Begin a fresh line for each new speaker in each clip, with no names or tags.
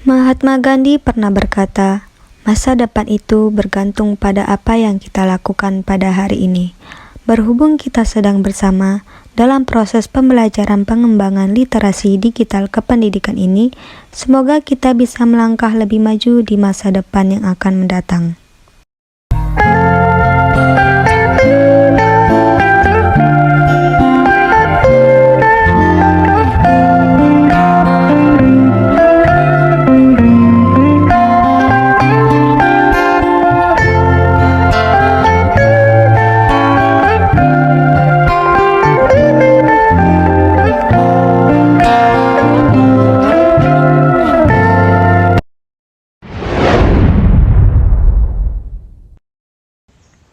Mahatma Gandhi pernah berkata, "Masa depan itu bergantung pada apa yang kita lakukan pada hari ini." Berhubung kita sedang bersama dalam proses pembelajaran pengembangan literasi digital kependidikan ini, semoga kita bisa melangkah lebih maju di masa depan yang akan mendatang.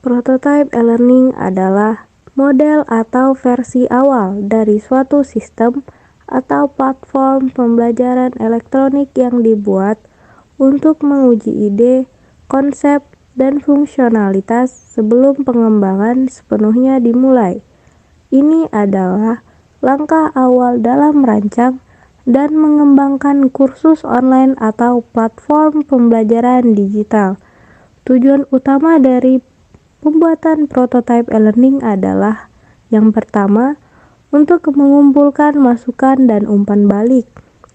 Prototype e-learning adalah model atau versi awal dari suatu sistem atau platform pembelajaran elektronik yang dibuat untuk menguji ide, konsep, dan fungsionalitas sebelum pengembangan sepenuhnya dimulai. Ini adalah langkah awal dalam merancang dan mengembangkan kursus online atau platform pembelajaran digital. Tujuan utama dari pembuatan prototype e-learning adalah yang pertama, untuk mengumpulkan masukan dan umpan balik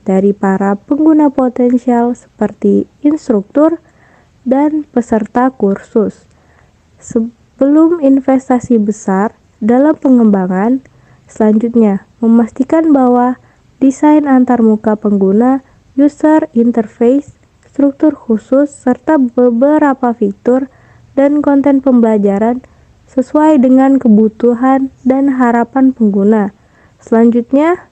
dari para pengguna potensial seperti instruktur dan peserta kursus. Sebelum investasi besar dalam pengembangan, selanjutnya memastikan bahwa desain antarmuka pengguna, user interface, struktur khusus, serta beberapa fitur dan konten pembelajaran sesuai dengan kebutuhan dan harapan pengguna. Selanjutnya,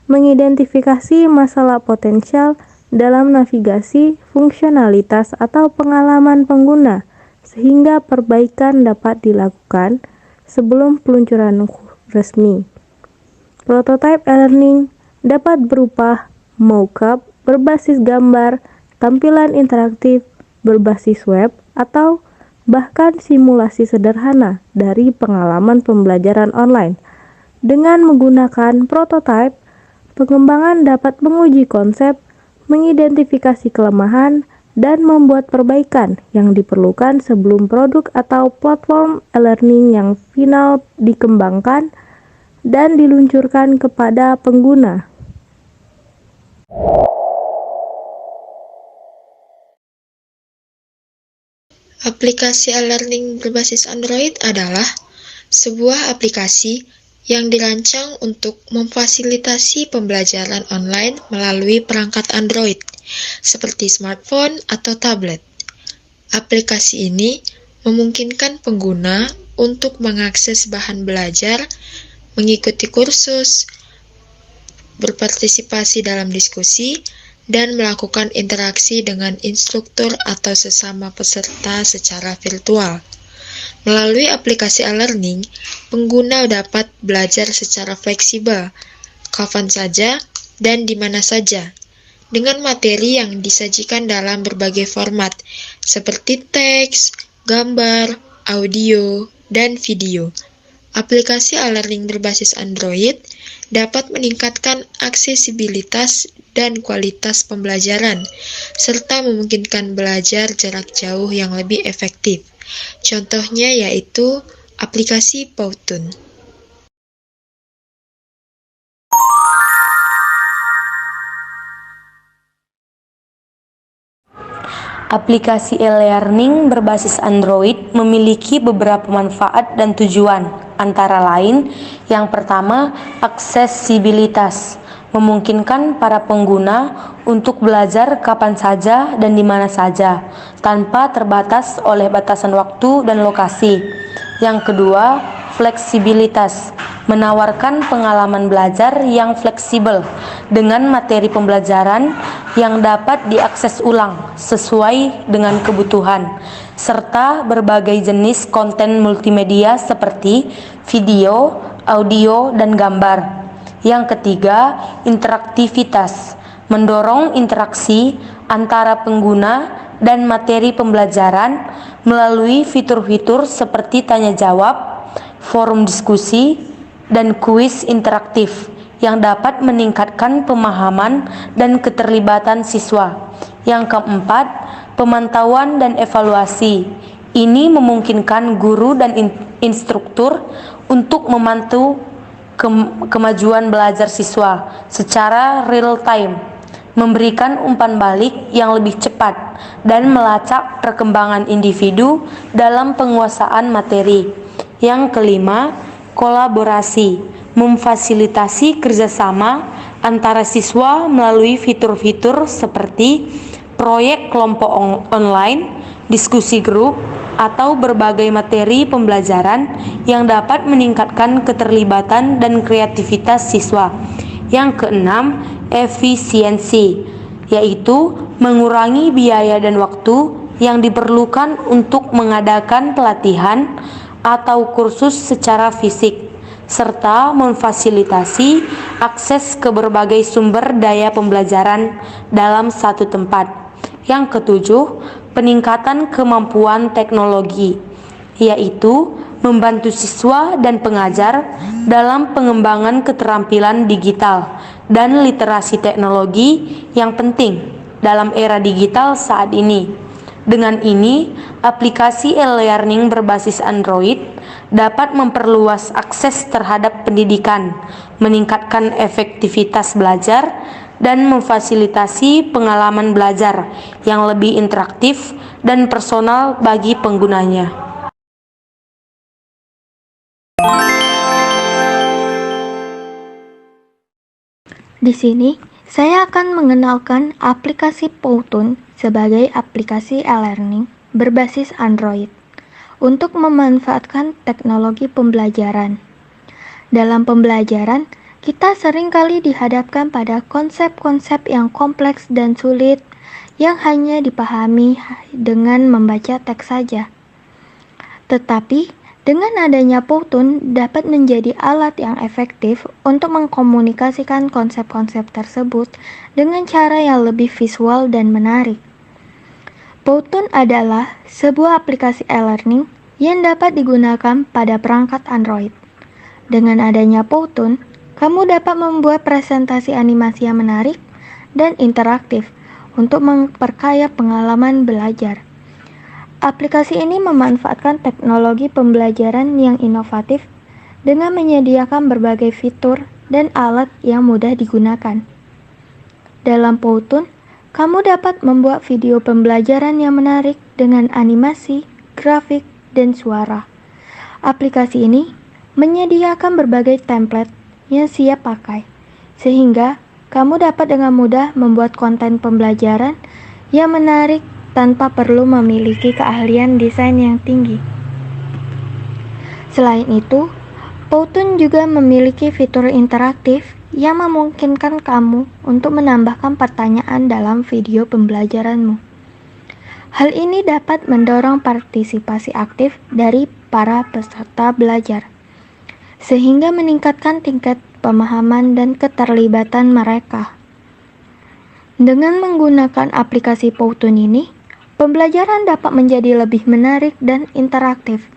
mengidentifikasi masalah potensial dalam navigasi, fungsionalitas, atau pengalaman pengguna, sehingga perbaikan dapat dilakukan sebelum peluncuran resmi. Prototype e-learning dapat berupa mockup berbasis gambar, tampilan interaktif berbasis web, atau bahkan simulasi sederhana dari pengalaman pembelajaran online. Dengan menggunakan prototype, pengembangan dapat menguji konsep, mengidentifikasi kelemahan, dan membuat perbaikan yang diperlukan sebelum produk atau platform e-learning yang final dikembangkan dan diluncurkan kepada pengguna.
Aplikasi e-learning berbasis Android adalah sebuah aplikasi yang dirancang untuk memfasilitasi pembelajaran online melalui perangkat Android, seperti smartphone atau tablet. Aplikasi ini memungkinkan pengguna untuk mengakses bahan belajar, mengikuti kursus, berpartisipasi dalam diskusi, dan melakukan interaksi dengan instruktur atau sesama peserta secara virtual. Melalui aplikasi e-learning, pengguna dapat belajar secara fleksibel, kapan saja dan di mana saja, dengan materi yang disajikan dalam berbagai format, seperti teks, gambar, audio, dan video. Aplikasi e-learning berbasis Android dapat meningkatkan aksesibilitas dan kualitas pembelajaran, serta memungkinkan belajar jarak jauh yang lebih efektif. Contohnya yaitu aplikasi Powtoon.
Aplikasi e-learning berbasis Android memiliki beberapa manfaat dan tujuan, antara lain, yang pertama, aksesibilitas, memungkinkan para pengguna untuk belajar kapan saja dan di mana saja, tanpa terbatas oleh batasan waktu dan lokasi. Yang kedua, fleksibilitas, menawarkan pengalaman belajar yang fleksibel dengan materi pembelajaran yang dapat diakses ulang sesuai dengan kebutuhan, serta berbagai jenis konten multimedia seperti video, audio, dan gambar. Yang ketiga, interaktivitas, mendorong interaksi antara pengguna dan materi pembelajaran melalui fitur-fitur seperti tanya jawab, forum diskusi, dan kuis interaktif yang dapat meningkatkan pemahaman dan keterlibatan siswa. Yang keempat, pemantauan dan evaluasi. Ini memungkinkan guru dan instruktur untuk memantau kemajuan belajar siswa secara real time, memberikan umpan balik yang lebih cepat, dan melacak perkembangan individu dalam penguasaan materi. Yang kelima, kolaborasi, memfasilitasi kerjasama antara siswa melalui fitur-fitur seperti proyek kelompok online, diskusi grup, atau berbagai materi pembelajaran yang dapat meningkatkan keterlibatan dan kreativitas siswa. Yang keenam, efisiensi, yaitu mengurangi biaya dan waktu yang diperlukan untuk mengadakan pelatihan atau kursus secara fisik, serta memfasilitasi akses ke berbagai sumber daya pembelajaran dalam satu tempat. Yang ketujuh, peningkatan kemampuan teknologi, yaitu membantu siswa dan pengajar dalam pengembangan keterampilan digital dan literasi teknologi yang penting dalam era digital saat ini. Dengan ini, aplikasi e-learning berbasis Android dapat memperluas akses terhadap pendidikan, meningkatkan efektivitas belajar, dan memfasilitasi pengalaman belajar yang lebih interaktif dan personal bagi penggunanya.
Di sini, saya akan mengenalkan aplikasi Powtoon sebagai aplikasi e-learning berbasis Android untuk memanfaatkan teknologi pembelajaran. Dalam pembelajaran, kita seringkali dihadapkan pada konsep-konsep yang kompleks dan sulit yang hanya dipahami dengan membaca teks saja. Tetapi, dengan adanya Powtoon dapat menjadi alat yang efektif untuk mengkomunikasikan konsep-konsep tersebut dengan cara yang lebih visual dan menarik. Powtoon adalah sebuah aplikasi e-learning yang dapat digunakan pada perangkat Android. Dengan adanya Powtoon, kamu dapat membuat presentasi animasi yang menarik dan interaktif untuk memperkaya pengalaman belajar. Aplikasi ini memanfaatkan teknologi pembelajaran yang inovatif dengan menyediakan berbagai fitur dan alat yang mudah digunakan. Dalam Powtoon, kamu dapat membuat video pembelajaran yang menarik dengan animasi, grafik, dan suara. Aplikasi ini menyediakan berbagai template yang siap pakai, sehingga kamu dapat dengan mudah membuat konten pembelajaran yang menarik tanpa perlu memiliki keahlian desain yang tinggi. Selain itu, Powtoon juga memiliki fitur interaktif yang memungkinkan kamu untuk menambahkan pertanyaan dalam video pembelajaranmu. Hal ini dapat mendorong partisipasi aktif dari para peserta belajar, sehingga meningkatkan tingkat pemahaman dan keterlibatan mereka. Dengan menggunakan aplikasi Powtoon ini, pembelajaran dapat menjadi lebih menarik dan interaktif.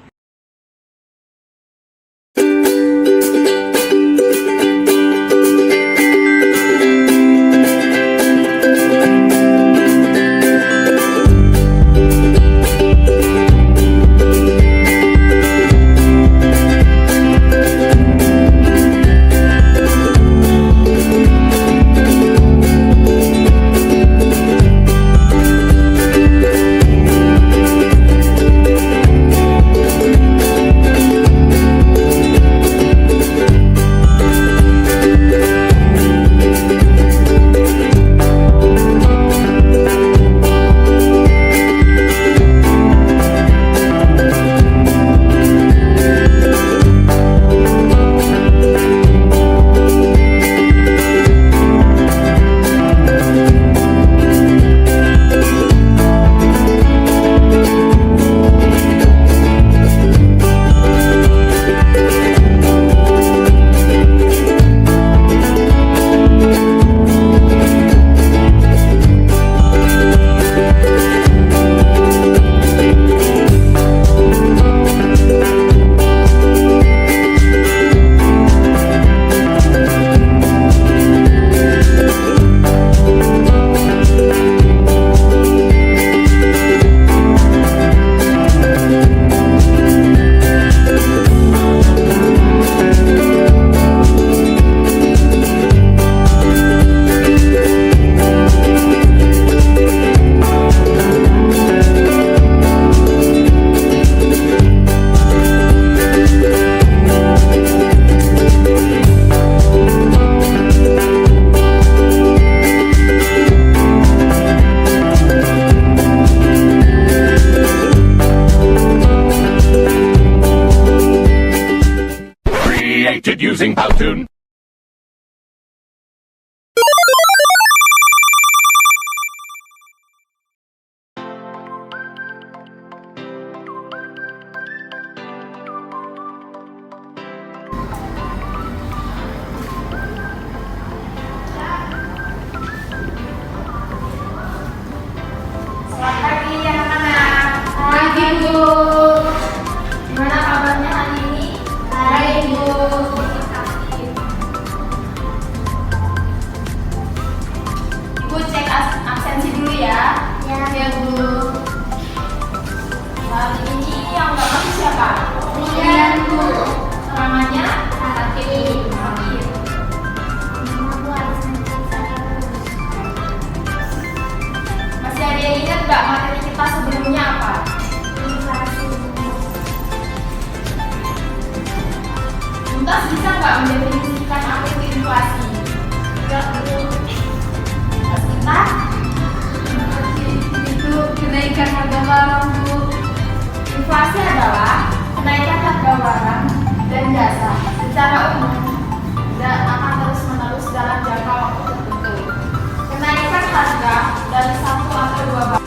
Iya Bu, namanya sakit. Masih ada yang ingat nggak materi kita sebelumnya apa? Tuntas bisa nggak mendefinisikan apa itu inflasi? Tuntas kita itu kenaikan harga barang Bu. Inflasi adalah kenaikan harga barang dan jasa secara umum dan akan terus-menerus dalam jangka waktu tertentu. Kenaikan harga dari satu atau dua barang.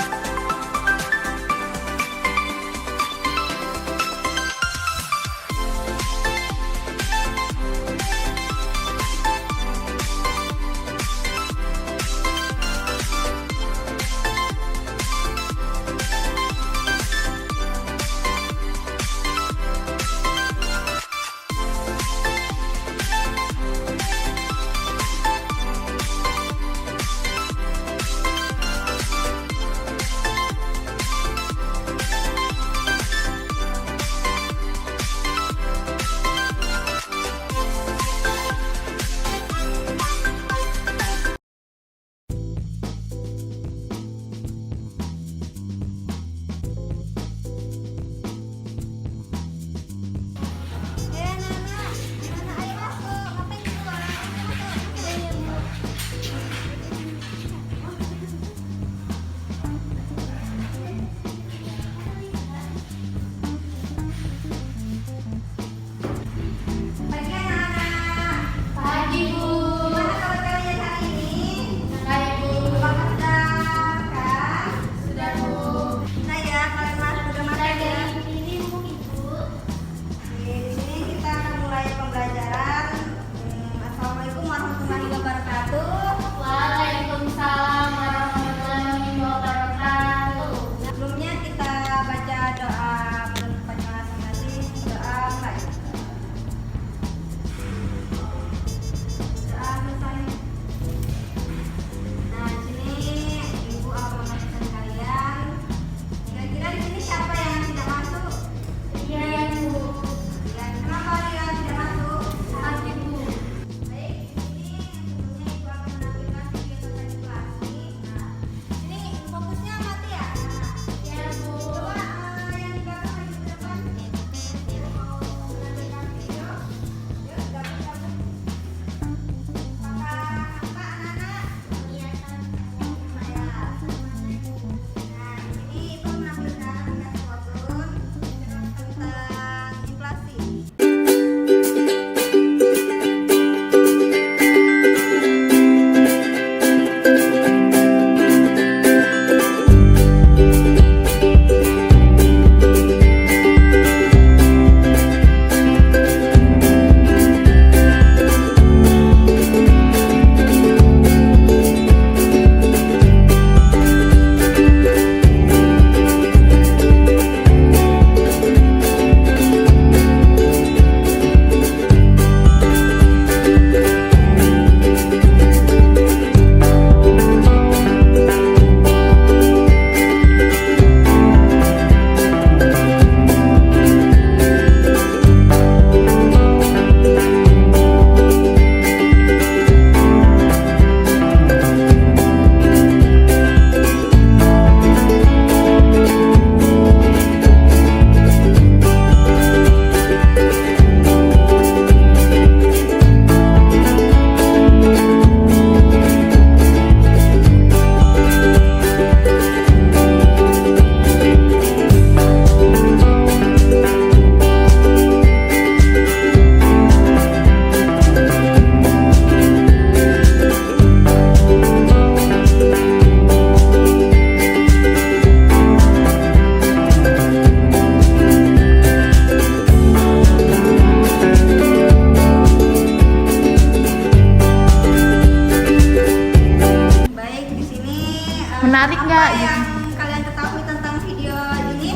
Menarik nggak?
Apa yang kalian ketahui tentang video ini?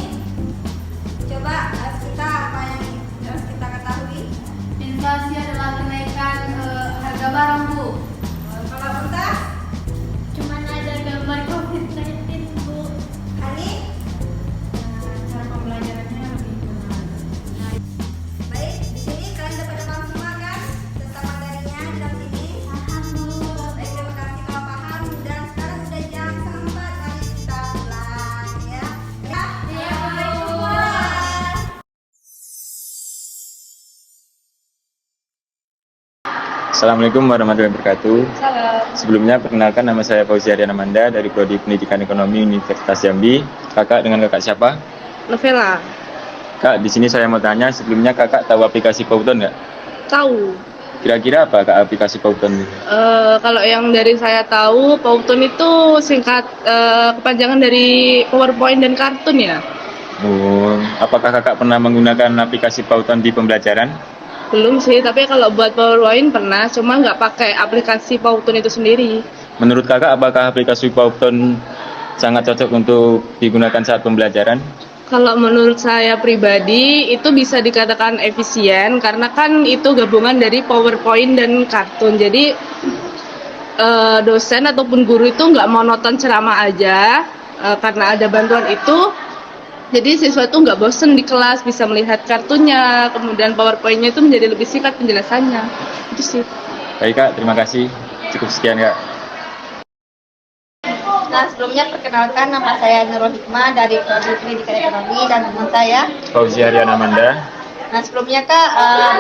Coba apa yang harus kita ketahui?
Inflasi adalah kenaikan harga barang Bu.
Kalau Untas,
Cuman ada gambar COVID-19 Bu.
Hani,
Cara pembelajarannya lebih menarik.
Assalamualaikum warahmatullahi wabarakatuh.
Salam.
Sebelumnya perkenalkan, nama saya Fauzi Aryan Amanda dari Prodi Pendidikan Ekonomi Universitas Jambi. Kakak dengan kakak siapa?
Novela.
Kak, di sini saya mau tanya, sebelumnya kakak tahu aplikasi Pauton nggak?
Tahu.
Kira-kira apa kak aplikasi Pauton itu?
Kalau yang dari saya tahu, Pauton itu singkat kepanjangan dari PowerPoint dan kartun ya.
Oh, apakah kakak pernah menggunakan aplikasi Pauton di pembelajaran?
Belum sih, tapi kalau buat PowerPoint pernah, cuma nggak pakai aplikasi Pauton itu sendiri.
Menurut kakak, apakah aplikasi Pauton sangat cocok untuk digunakan saat pembelajaran?
Kalau menurut saya pribadi, itu bisa dikatakan efisien, karena kan itu gabungan dari PowerPoint dan kartun. Jadi dosen ataupun guru itu nggak monoton ceramah aja, karena ada bantuan itu. Jadi siswa itu nggak bosen di kelas, bisa melihat kartunya, kemudian PowerPoint-nya itu menjadi lebih singkat penjelasannya. Itu sih.
Baik kak, terima kasih. Cukup sekian kak.
Nah, sebelumnya perkenalkan, nama saya Nurul Hikmah dari Prodi Pendidikan Ekonomi dan teman saya.
Fauzi Aryan Amanda.
Nah, sebelumnya Kak,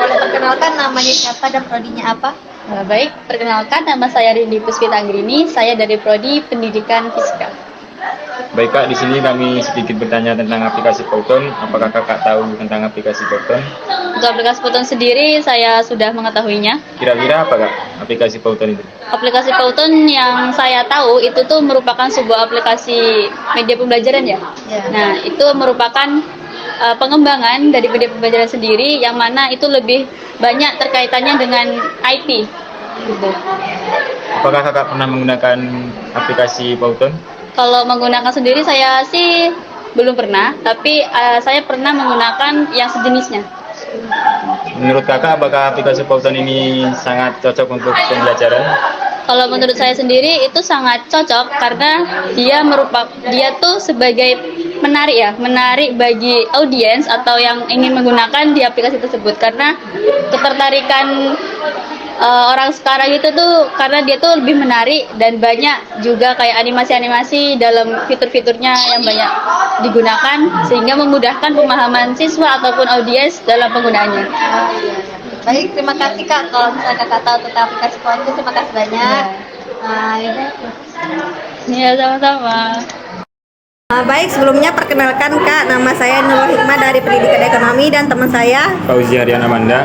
boleh perkenalkan namanya siapa dan prodinya apa?
Baik, perkenalkan nama saya Rindi Puspita Anggrini, saya dari Prodi Pendidikan Fisika.
Baik kak, di sini kami sedikit bertanya tentang aplikasi Pauton. Apakah kakak tahu tentang aplikasi Pauton?
Untuk aplikasi Pauton sendiri, saya sudah mengetahuinya.
Kira-kira apa kak aplikasi Pauton itu?
Aplikasi Pauton yang saya tahu itu tuh merupakan sebuah aplikasi media pembelajaran ya.
Ya.
Nah, itu merupakan pengembangan dari media pembelajaran sendiri yang mana itu lebih banyak terkaitannya dengan IT. Gitu.
Apakah kakak pernah menggunakan aplikasi Pauton?
Kalau menggunakan sendiri saya sih belum pernah, tapi saya pernah menggunakan yang sejenisnya.
Menurut kakak, apakah aplikasi Pauton ini sangat cocok untuk pembelajaran?
Kalau menurut saya sendiri itu sangat cocok karena dia tuh sebagai menarik bagi audiens atau yang ingin menggunakan di aplikasi tersebut, karena ketertarikan orang sekarang itu tuh karena dia tuh lebih menarik dan banyak juga kayak animasi-animasi dalam fitur-fiturnya yang banyak digunakan sehingga memudahkan pemahaman siswa ataupun audiens dalam penggunaannya.
Baik, terima kasih Kak. Kalau misalnya Kakak tahu tentang aplikasi Pauton, terima kasih banyak. Yaudah.
Ya, sama-sama.
Baik, sebelumnya perkenalkan Kak, nama saya Nurul Hikmah dari Pendidikan Ekonomi dan teman saya.
Fauzi Aryan Amanda.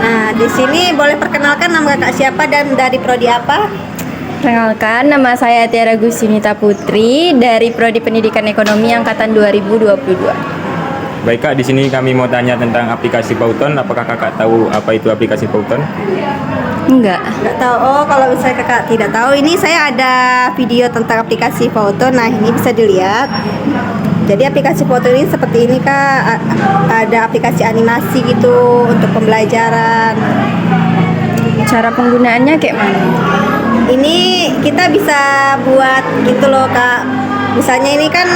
Nah, di sini boleh perkenalkan nama Kakak siapa dan dari prodi apa?
Perkenalkan, nama saya Tiara Gusinita Putri dari Prodi Pendidikan Ekonomi Angkatan 2022.
Baik kak, di sini kami mau tanya tentang aplikasi Pauton. Apakah kakak tahu apa itu aplikasi Pauton?
Enggak.
Nggak tahu. Oh, kalau misalnya Kakak tidak tahu, ini saya ada video tentang aplikasi Pauton. Nah, ini bisa dilihat. Jadi aplikasi Pauton ini seperti ini Kak. Ada aplikasi animasi gitu untuk pembelajaran.
Cara penggunaannya kayak mana?
Ini kita bisa buat gitu loh Kak. Misalnya ini kan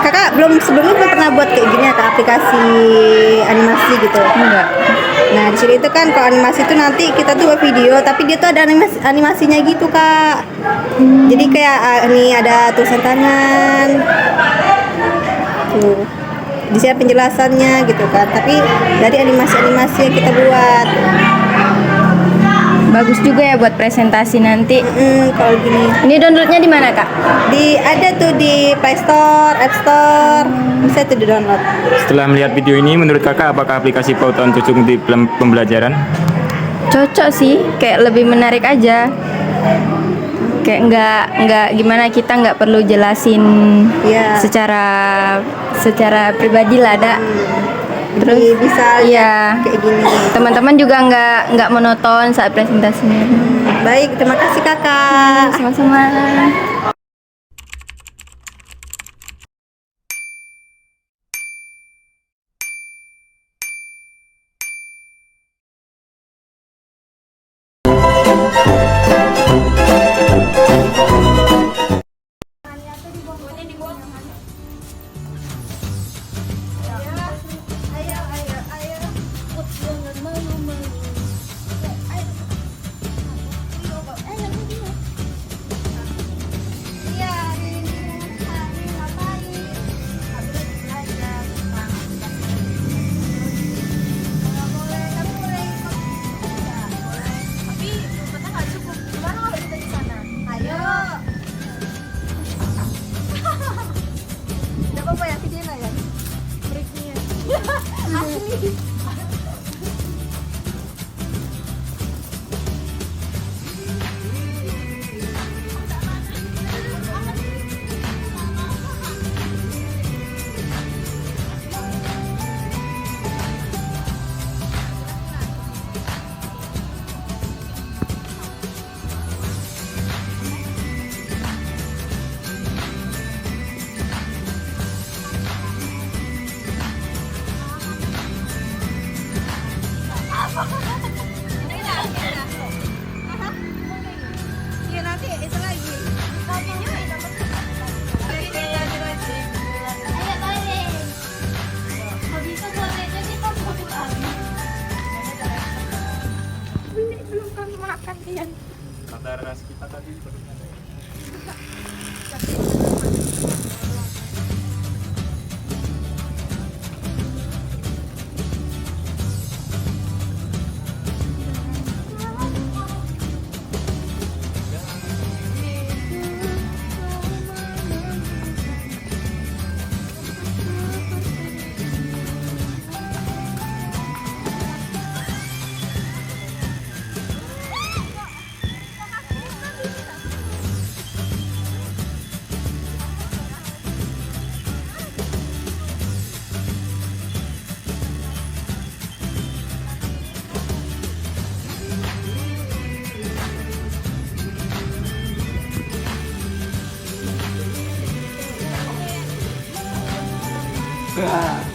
Kakak sebelumnya belum pernah buat kayak gini ya Kak, aplikasi animasi gitu.
Enggak.
Nah, di sini itu kan kalau animasi itu nanti kita tuh buat video, tapi dia tuh ada animasinya gitu Kak. Jadi kayak ini ada tulisan tangan. Tuh. Di sini penjelasannya gitu kan. Tapi dari animasi-animasi yang kita buat.
Bagus juga ya buat presentasi nanti.
Kalau gini.
Ini downloadnya di mana, Kak?
Ada tuh di Play Store, App Store. Bisa tuh di download.
Setelah melihat video ini, menurut kakak apakah aplikasi Pauton cocok di pembelajaran?
Cocok sih, kayak lebih menarik aja. Kayak nggak gimana, kita nggak perlu jelasin
Iya.
secara pribadi lah, ada. Terus
Jadi bisa
iya,
kayak gini.
teman-teman juga nggak monoton saat presentasinya.
Baik, terima kasih Kakak.
Sama-sama.
Enggak.